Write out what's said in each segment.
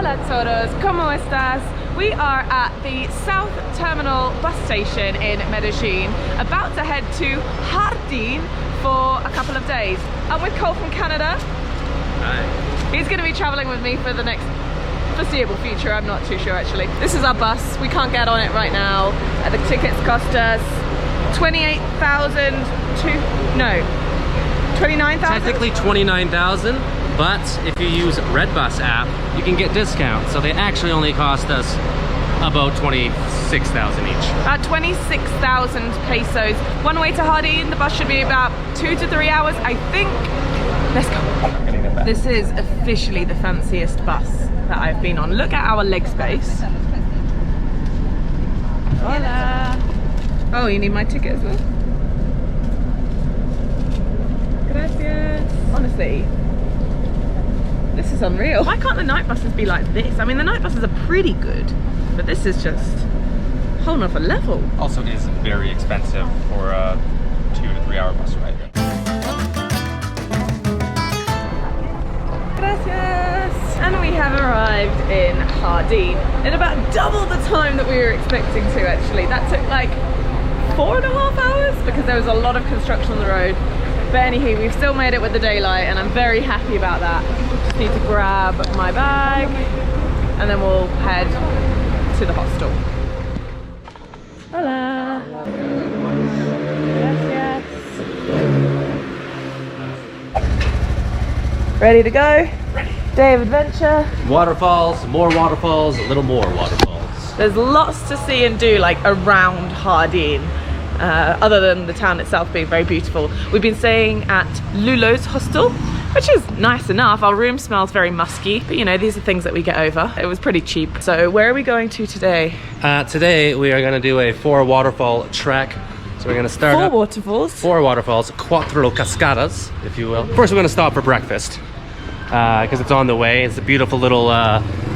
Hola todos, ¿cómo estás? We are at the South Terminal bus station in Medellin, about to head to Jardin for a couple of days. I'm with Cole from Canada. Hi. He's going to be traveling with me for the next foreseeable future, I'm not too sure actually. This is our bus, we can't get on it right now. The tickets cost us 28,000 to, no, 29,000? Technically 29,000, but if you use Redbus app, you can get discounts. So they actually only cost us about 26,000 each. About 26,000 pesos. One way to Jardin, the bus should be about 2 to 3 hours, I think. Let's go. This is officially the fanciest bus that I've been on. Look at our leg space. Hola. Oh, you need my ticket as well? Gracias. Honestly, this is unreal. Why can't the night buses be like this? I mean, the night buses are pretty good, but this is just a whole nother level. Also, it is very expensive for a 2 to 3 hour bus ride. Gracias. And we have arrived in Jardin in about double the time that we were expecting to actually. That took like 4.5 hours because there was a lot of construction on the road. But anywho, we've still made it with the daylight and I'm very happy about that. Just need to grab my bag and then we'll head to the hostel. Hola. Gracias. Ready to go? Ready. Day of adventure. Waterfalls, more waterfalls, a little more waterfalls. There's lots to see and do like around Jardin. Other than the town itself being very beautiful. We've been staying at Lulo's hostel, which is nice enough. Our room smells very musky, but you know, these are things that we get over. It was pretty cheap. So where are we going to today? Today we are going to do a 4 waterfall trek. So we're going to start 4 waterfalls? 4 waterfalls, 4 cascadas, if you will. First we're going to stop for breakfast, because it's on the way. It's a beautiful little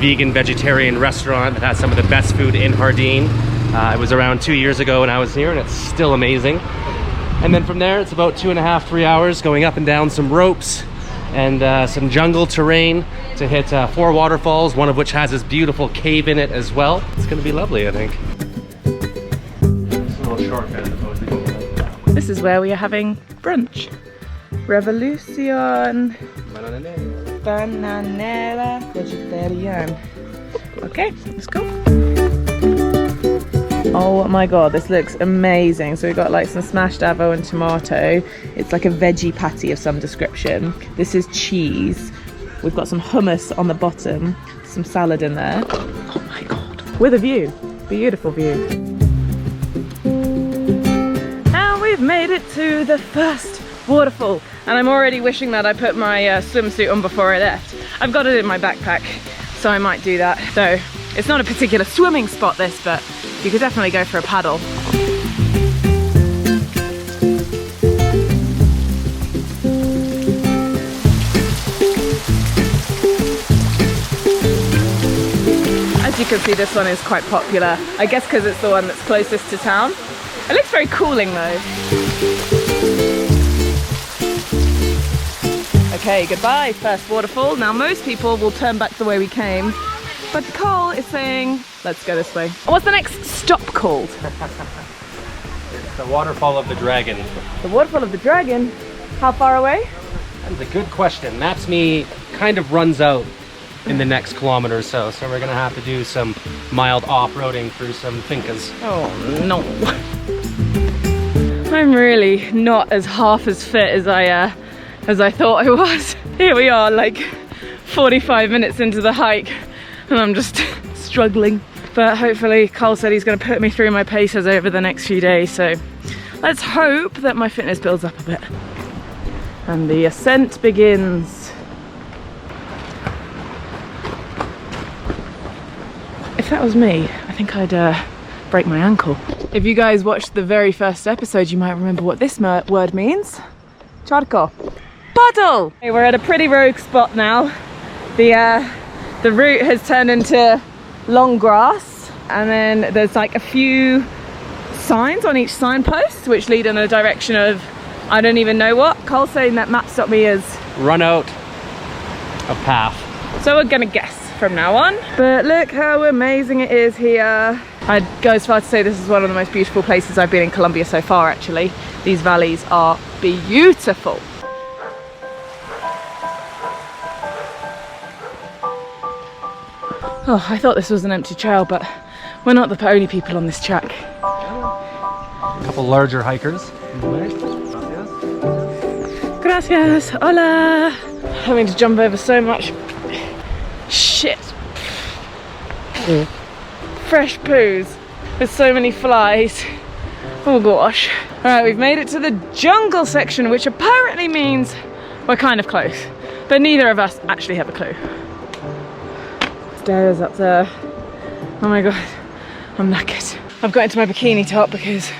vegan vegetarian restaurant that has some of the best food in Jardin. It was around 2 years ago when I was here and it's still amazing. And then from there it's about 2.5 to 3 hours going up and down some ropes and some jungle terrain to hit 4 waterfalls, one of which has this beautiful cave in it as well. It's gonna be lovely, I think. It's a little shortcut as opposed to going like that. This is where we are having brunch. Revolution Bananera Vegetarian. Okay, let's go. Oh my god, this looks amazing. So we've got like some smashed avo and tomato. It's like a veggie patty of some description. This is cheese. We've got some hummus on the bottom, some salad in there. Oh my god, with a view, beautiful view. And we've made it to the first waterfall. And I'm already wishing that I put my swimsuit on before I left. I've got it in my backpack, so I might do that. Though it's not a particular swimming spot this, but you could definitely go for a paddle. As you can see, this one is quite popular. I guess because it's the one that's closest to town. It looks very cooling though. Okay, goodbye, first waterfall. Now most people will turn back the way we came, but Cole is saying, let's go this way. What's the next stop called? It's the Waterfall of the Dragon. The Waterfall of the Dragon? How far away? That's a good question. Maps me kind of runs out in the next kilometer or so, so we're gonna have to do some mild off-roading through some fincas. Oh no. I'm really not as half as fit as I thought I was. Here we are, like 45 minutes into the hike, and I'm just struggling. But hopefully Cole said he's going to put me through my paces over the next few days, so let's hope that my fitness builds up a bit. And the ascent begins. If that was me, I think I'd break my ankle. If you guys watched the very first episode, you might remember what this word means. Charco. Puddle! Okay, we're at a pretty rogue spot now. The route has turned into long grass, and then there's like a few signs on each signpost which lead in a direction of I don't even know what. Cole's saying that Maps.me is Run out of path. So we're gonna guess. from now on. But look how amazing it is here. I'd go as far to say this is one of the most beautiful places I've been in Colombia so far, actually. These valleys are beautiful. Oh, I thought this was an empty trail, but we're not the only people on this track. A couple larger hikers. Gracias, hola. Having to jump over so much shit. Fresh poos with so many flies. Oh gosh. Alright, we've made it to the jungle section, which apparently means we're kind of close. But neither of us actually have a clue. Stairs up there. Oh my god, I'm knackered. I've got into my bikini top because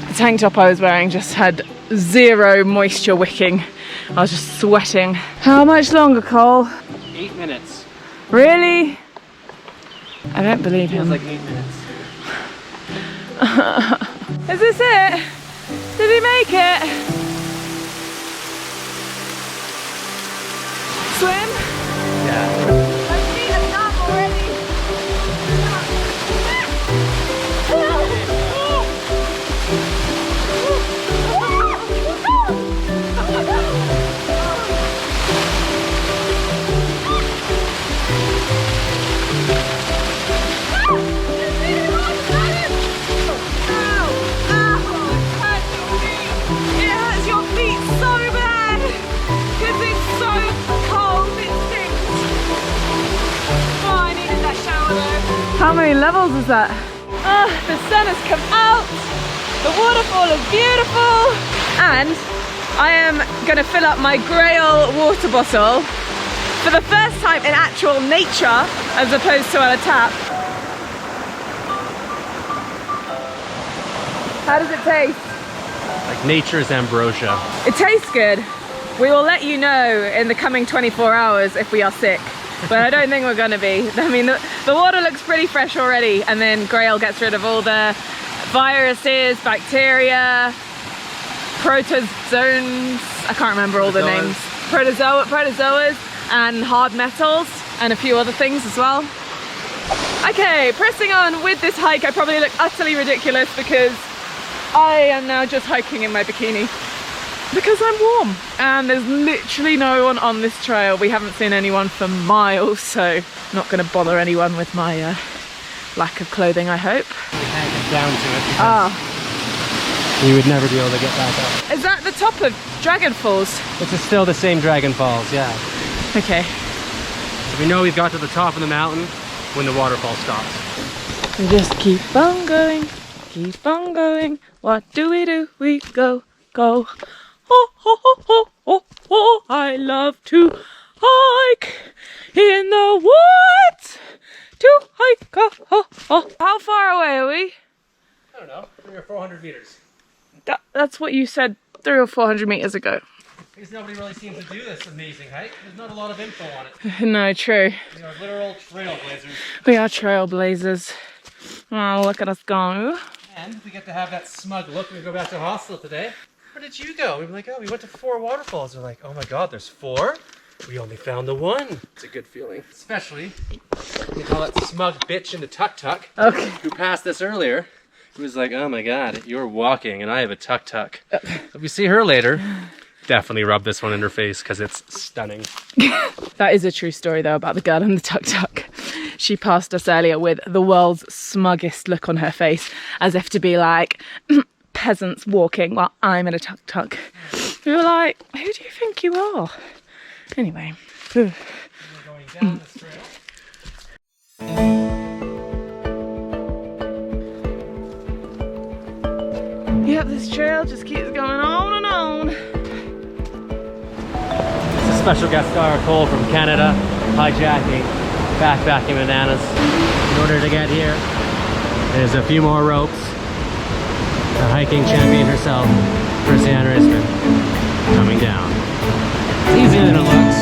the tank top I was wearing just had zero moisture wicking. I was just sweating. How much longer, Cole? 8 minutes. Really? I don't believe him. Feels like 8 minutes. Is this it? Did he make it? Swim? Yeah. I've seen him jump already. How many levels is that? Ah, the sun has come out, the waterfall is beautiful, and I am going to fill up my Grail water bottle for the first time in actual nature as opposed to on a tap. How does it taste? Like nature's ambrosia. It tastes good. We will let you know in the coming 24 hours if we are sick. But I don't think we're gonna be. I mean, the water looks pretty fresh already, and then Grail gets rid of all the viruses, bacteria, protozoans, I can't remember all the names. Protozoas and hard metals and a few other things as well. Okay, pressing on with this hike. I probably look utterly ridiculous because I am now just hiking in my bikini. Because I'm warm and there's literally no one on this trail. We haven't seen anyone for miles, so I'm not going to bother anyone with my lack of clothing, I hope. We can't get down to it because you would never be able to get back up. Is that the top of Dragon Falls? This is still the same Dragon Falls, yeah. Okay. So we know we've got to the top of the mountain when the waterfall stops. We just keep on going, keep on going. What do? We go, go. Oh, oh, oh, oh, oh, oh, I love to hike in the woods. To hike, oh, oh, oh. How far away are we? I don't know, 300 or 400 meters. That's what you said 300 or 400 meters ago. Because nobody really seems to do this amazing hike. There's not a lot of info on it. No, true. We are literal trailblazers. We are trailblazers. Oh, look at us go. And we get to have that smug look when we go back to hostel today. Where did you go? We were like, oh, we went to 4 waterfalls. We're like, oh my god, there's 4? We only found the 1. It's a good feeling. Especially, we call that smug bitch in the tuk-tuk. Okay. Who passed this earlier. Who was like, oh my god, you're walking and I have a tuk-tuk. If we see her later, definitely rub this one in her face because it's stunning. That is a true story though about the girl in the tuk-tuk. She passed us earlier with the world's smuggest look on her face, as if to be like, peasants walking while I'm in a tuk-tuk. We were like, who do you think you are? Anyway. We're going down this trail. Yep, this trail just keeps going on and on. It's a special guest star, Cole from Canada, hijacking, backpacking bananas. In order to get here, there's a few more ropes. The hiking champion herself, Christiane Reisman, coming down. It's easier than it looks.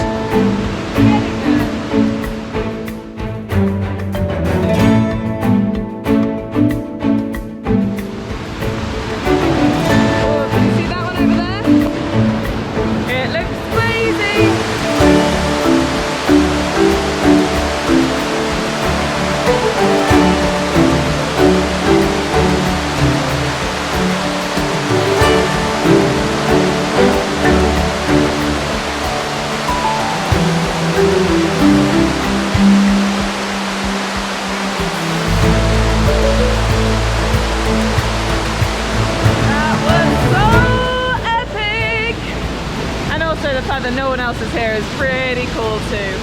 waters here is pretty cool too.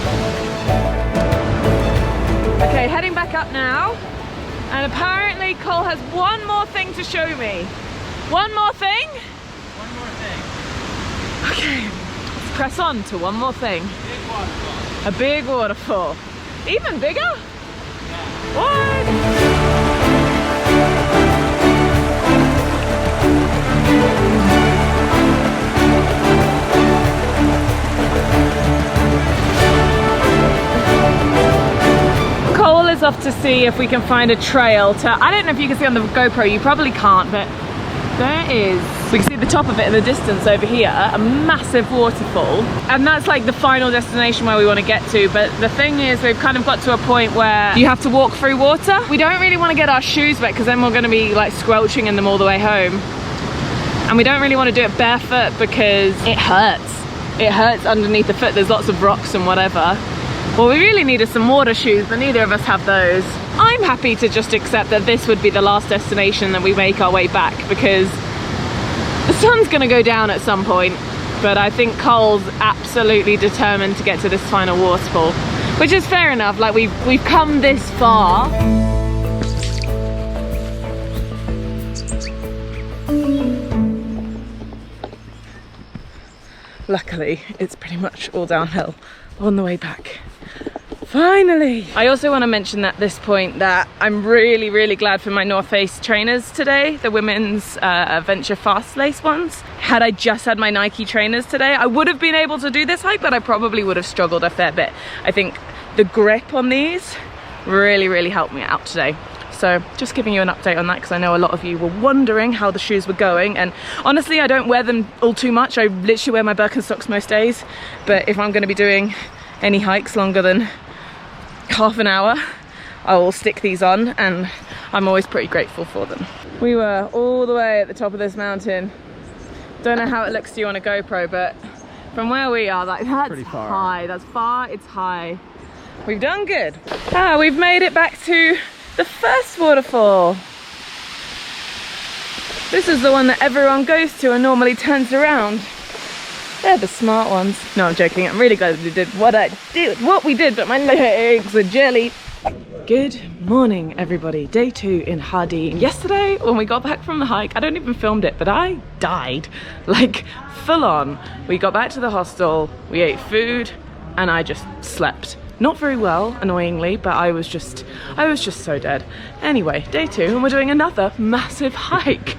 Okay, heading back up now. And apparently Cole has one more thing to show me. One more thing? One more thing. Okay, let's press on to one more thing. Big waterfall. A big waterfall. Even bigger? Yeah. What? Cole is off to see if we can find a trail to, I don't know if you can see on the GoPro, you probably can't, but there is, we can see the top of it in the distance over here, a massive waterfall. And that's like the final destination where we want to get to. But the thing is, we've kind of got to a point where you have to walk through water. We don't really want to get our shoes wet because then we're going to be like squelching in them all the way home. And we don't really want to do it barefoot because it hurts. It hurts underneath the foot. There's lots of rocks and whatever. Well, we really needed some water shoes, but neither of us have those. I'm happy to just accept that this would be the last destination that we make our way back because the sun's gonna go down at some point, but I think Cole's absolutely determined to get to this final waterfall, which is fair enough. Like we've come this far. Luckily, it's pretty much all downhill on the way back. Finally! I also want to mention at this point that I'm really, really glad for my North Face trainers today, the women's Venture Fast Lace ones. Had I just had my Nike trainers today, I would have been able to do this hike, but I probably would have struggled a fair bit. I think the grip on these really, really helped me out today. So just giving you an update on that because I know a lot of you were wondering how the shoes were going, and honestly I don't wear them all too much. I literally wear my Birkenstocks most days, but if I'm going to be doing any hikes longer than half an hour, I will stick these on, and I'm always pretty grateful for them. We were all the way at the top of this mountain. Don't know how it looks to you on a GoPro, but from where we are, like, that's pretty far. High. That's far, it's high. We've done good. We've made it back to the first waterfall. This is the one that everyone goes to and normally turns around. They're the smart ones. No, I'm joking. I'm really glad we did what we did, but my legs are jelly. Good morning, everybody. Day 2 in Jardin. Yesterday, when we got back from the hike, I don't even filmed it, but I died. Like, full on. We got back to the hostel, we ate food, and I just slept. Not very well, annoyingly, but I was just so dead. Anyway, day 2, and we're doing another massive hike.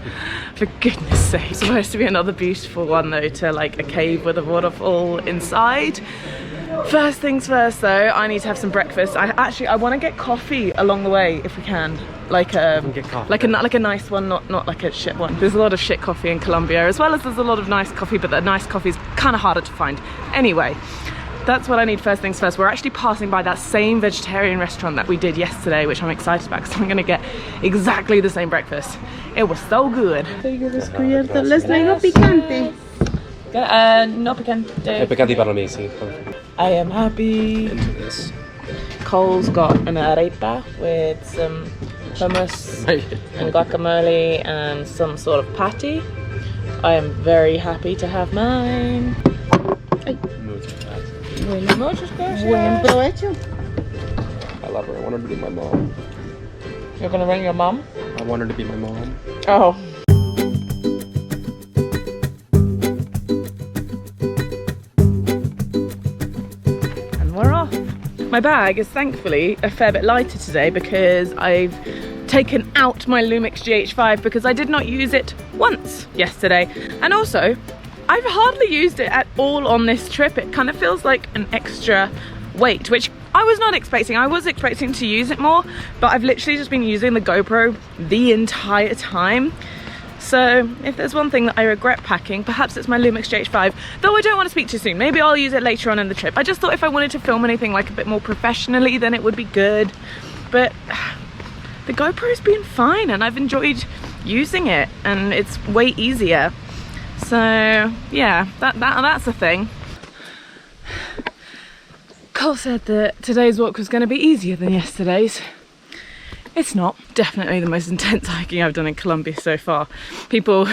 For goodness sake. It's supposed to be another beautiful one though, to like a cave with a waterfall inside. First things first though, I need to have some breakfast. I want to get coffee along the way if we can. Like a nice one, not like a shit one. There's a lot of shit coffee in Colombia, as well as there's a lot of nice coffee, but that nice coffee is kind of harder to find. Anyway, that's what I need first things first. We're actually passing by that same vegetarian restaurant that we did yesterday, which I'm excited about because I'm going to get exactly the same breakfast. It was so good. Les traigo picante. No picante. Picante para mí, sí. I am happy. Into this. Cole's got an arepa with some hummus and guacamole and some sort of patty. I am very happy to have mine. Buen provecho. I love her. I want her to be my mom. You're gonna ring your mom? I want her to be my mom. Oh. And we're off. My bag is thankfully a fair bit lighter today because I've taken out my Lumix GH5 because I did not use it once yesterday. And also, I've hardly used it at all on this trip. It kind of feels like an extra weight, which I was not expecting. I was expecting to use it more, but I've literally just been using the GoPro the entire time. So if there's one thing that I regret packing, perhaps it's my Lumix GH5, though I don't want to speak too soon. Maybe I'll use it later on in the trip. I just thought if I wanted to film anything like a bit more professionally, then it would be good. But the GoPro's been fine and I've enjoyed using it and it's way easier. So yeah, that's a thing. Cole said that today's walk was going to be easier than yesterday's. It's not. Definitely the most intense hiking I've done in Colombia so far. People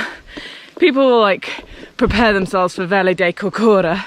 will like prepare themselves for Valle de Cocora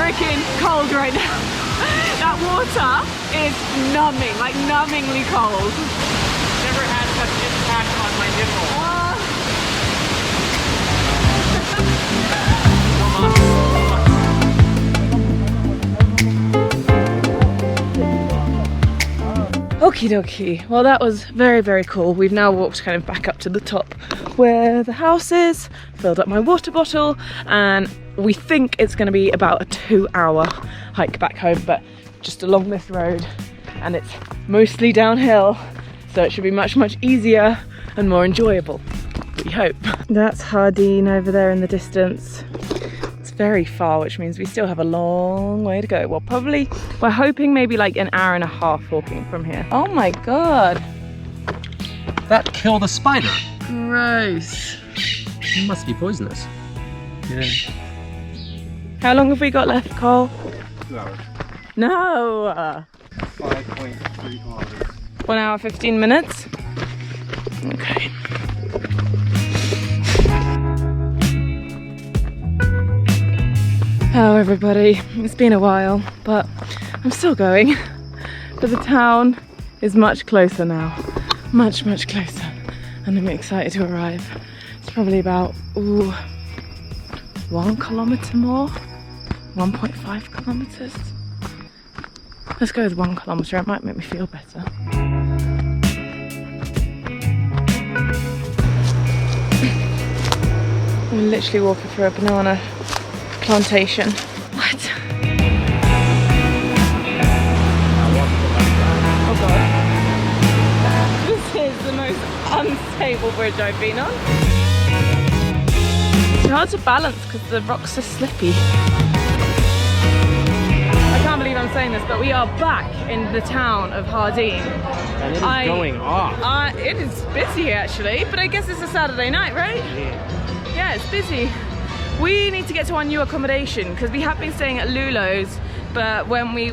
freaking cold right now. That water is numbing, like numbingly cold. Never had such impact on my nipple. Okie dokie. Well, that was very, very cool. We've now walked kind of back up to the top where the house is, filled up my water bottle, and we think it's going to be about a 2-hour hike back home, but just along this road, and it's mostly downhill, so it should be much, much easier and more enjoyable, we hope. That's Jardin over there in the distance. It's very far, which means we still have a long way to go. Well, probably, we're hoping maybe like an hour and a half walking from here. Oh my god. That killed a spider. Gross. It must be poisonous. Yeah. How long have we got left, Cole? 2 hours. No! 5.3 kilometers. 1 hour, 15 minutes? Okay. Hello everybody, it's been a while, but I'm still going. But the town is much closer now. Much, much closer. And I'm excited to arrive. It's probably about, 1 kilometre more? 1.5 kilometres? Let's go with 1 kilometre, it might make me feel better. We're literally walking through a banana plantation. What? Oh god. This is the most unstable bridge I've been on. It's hard to balance because the rocks are slippy. I can't believe I'm saying this, but we are back in the town of Jardin. And it is going off. It is busy here actually, but I guess it's a Saturday night, right? Yeah, it's busy. We need to get to our new accommodation because we have been staying at Lulo's, but when we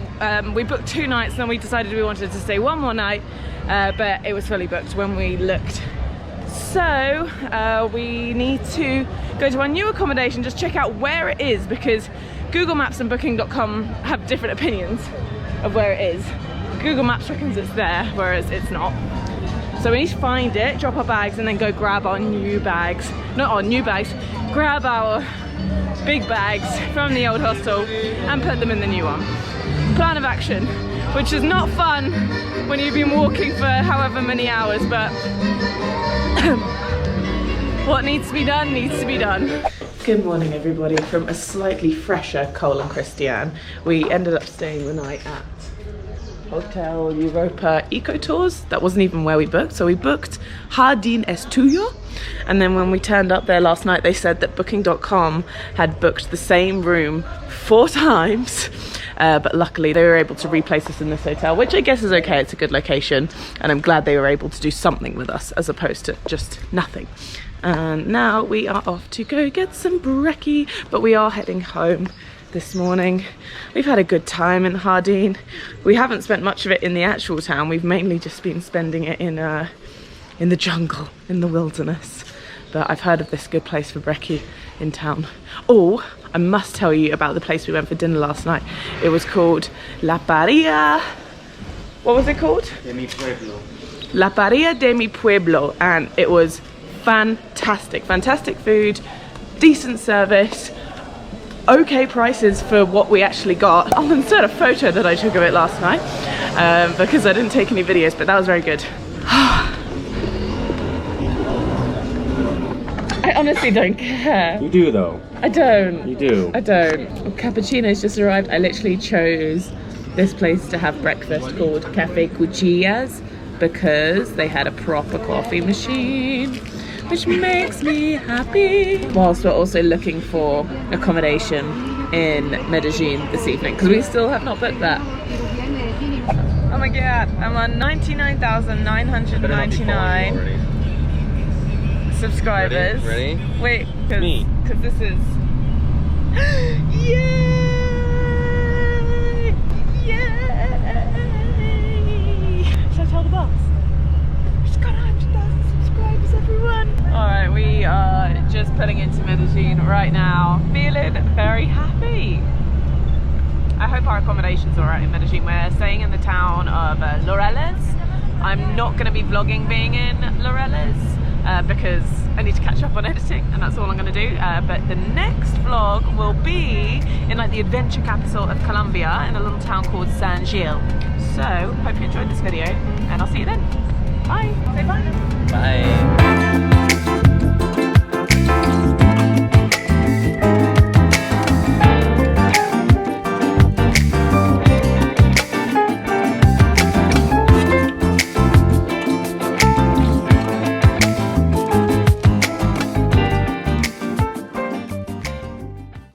booked 2 nights, and then we decided we wanted to stay 1 more night, but it was fully booked when we looked. So we need to go to our new accommodation, just check out where it is, because Google Maps and Booking.com have different opinions of where it is. Google Maps reckons it's there, whereas it's not. So we need to find it, drop our bags, and then go grab our new bags. Not our new bags, grab our big bags from the old hostel and put them in the new one. Plan of action, which is not fun when you've been walking for however many hours, but what needs to be done needs to be done. Good morning everybody from a slightly fresher Cole and Christiane. We ended up staying the night at Hotel Europa Eco Tours. That wasn't even where we booked, so we booked Jardin Estudio, and then when we turned up there last night they said that Booking.com had booked the same room 4 times, but luckily they were able to replace us in this hotel, which I guess is okay. It's a good location and I'm glad they were able to do something with us as opposed to just nothing. And now we are off to go get some brekkie, but we are heading home this morning. We've had a good time in Jardin. We haven't spent much of it in the actual town. We've mainly just been spending it in the jungle, in the wilderness. But I've heard of this good place for brekkie in town. Oh, I must tell you about the place we went for dinner last night. It was called La Paria. What was it called? De mi pueblo. La Paria de mi Pueblo, and it was fantastic. Fantastic food, decent service, okay prices for what we actually got. I'll insert a photo that I took of it last night because I didn't take any videos, but that was very good. I honestly don't care. You do though. I don't. You do. I don't. Cappuccino's just arrived. I literally chose this place to have breakfast called Café Cuchillas because they had a proper coffee machine, which makes me happy. Whilst we're also looking for accommodation in Medellin this evening, because we still have not booked that. Oh my god, I'm on 99,999 subscribers. Ready? Wait, Me. because this is... Yay! Yay! Should I tell the boss? Just got 100,000 subscribers, everyone. Alright, we are just putting into Medellin right now. Feeling very happy. I hope our accommodation's alright in Medellin. We're staying in the town of Laureles. I'm not going to be vlogging being in Laureles because I need to catch up on editing, and that's all I'm going to do. But the next vlog will be in like the adventure capital of Colombia in a little town called San Gil. So hope you enjoyed this video, and I'll see you then. Bye. Say bye. Bye.